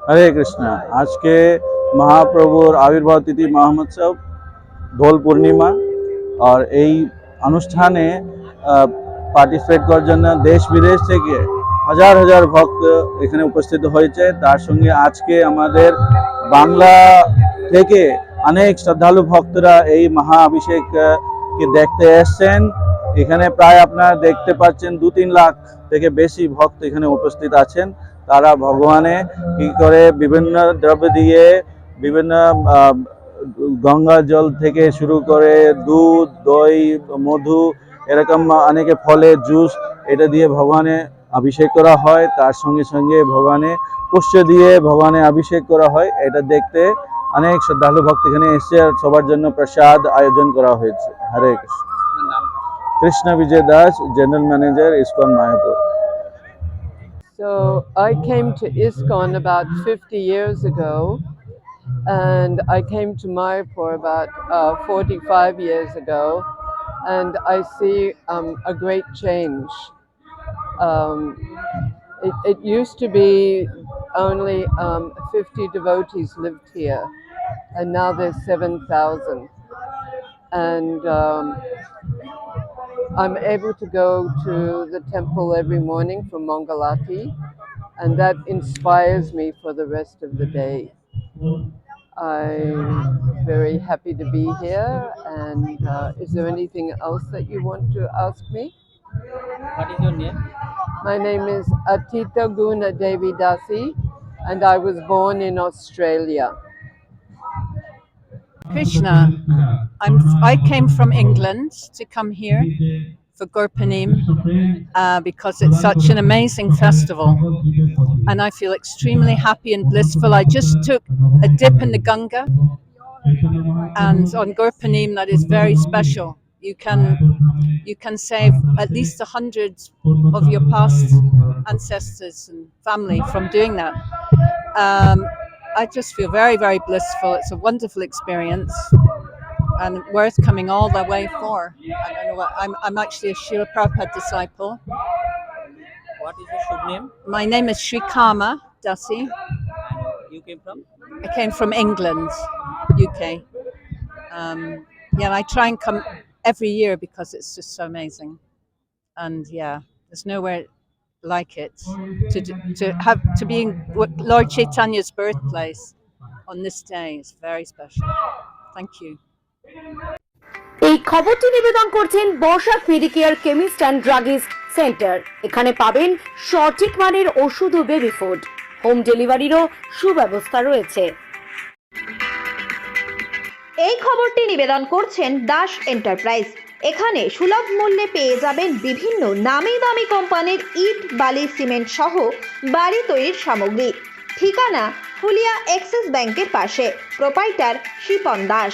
হরে কৃষ্ণ। আজকে মহাপ্রভুর আবির্ভাব তিথি মহোৎসব দোল পূর্ণিমা। আর এই অনুষ্ঠানে পার্টিসিপেট করার জন্য দেশ বিদেশ থেকে হাজার হাজার ভক্ত এখানে উপস্থিত হয়েছে। তার সঙ্গে আজকে আমাদের বাংলা থেকে অনেক শ্রদ্ধালু ভক্তরা এই মহা অভিষেক কে দেখতে এসছেন। এখানে প্রায় আপনারা দেখতে পাচ্ছেন 2-3 লাখ থেকে বেশি ভক্ত এখানে উপস্থিত আছেন। তারা ভগবানে কি করে বিভিন্ন দ্রব্য দিয়ে, বিভিন্ন গঙ্গা জল থেকে শুরু করে দুধ, দই, মধু, এরকম অনেকে ফলের জুস এটা দিয়ে ভগবানে অভিষেক করা হয়। তার সঙ্গে সঙ্গে ভগবানে পুষ্প দিয়ে ভগবানে অভিষেক করা হয়। এটা দেখতে অনেক শ্রদ্ধালু ভক্ত এখানে এসে আর সবার জন্য প্রসাদ আয়োজন করা হয়েছে। Hare Krishna. Krishna Bijay Das, general manager, ISKCON Mayapur. So I came to ISKCON about 50 years ago, and I came to Mayapur about 45 years ago, and I see a great change. Um, it used to be only 50 devotees lived here, and now there's 7,000. And I'm able to go to the temple every morning for Mangalati, and that inspires me for the rest of the day. I'm very happy to be here, and is there anything else that you want to ask me? What is your name? My name is Atita Guna Devi Dasi, and I was born in Australia. Krishna. I came from England to come here for Gurpanim because it's such an amazing festival, and I feel extremely happy and blissful. I just took a dip in the Ganga, and on Gurpanim that is very special. You can save at least 100 of your past ancestors and family from doing that. I just feel very, very blissful. It's a wonderful experience and worth coming all the way for. I don't know what, I'm actually a Srila Prabhupada disciple. What is your Shubh name? My name is Sri Kama Dasi. And you came from? I came from England, UK. Yeah, I try and come every year because it's just so amazing. And yeah, there's nowhere like it to be in Lord Chaitanya's birthplace on this day is very special. Thank you. এই খবরটি নিবেদন করছেন বর্ষাক medicare chemist and druggist centre. এখানে পাবেন সঠিক মানের ওষুধ ও বেবি ফুড। হোম ডেলিভারিরও সুব্যবস্থা রয়েছে। এই খবরটি নিবেদন করছেন দাস এন্টারপ্রাইজ। এখানে সুলভ মূল্যে পেয়ে যাবেন বিভিন্ন নামি দামি কোম্পানির ইট, বালি, সিমেন্ট সহ বাড়ি তৈরির সামগ্রী। ঠিকানা ফুলিয়া এক্সিস ব্যাংকের পাশে। প্রোপাইটার শিপন দাস।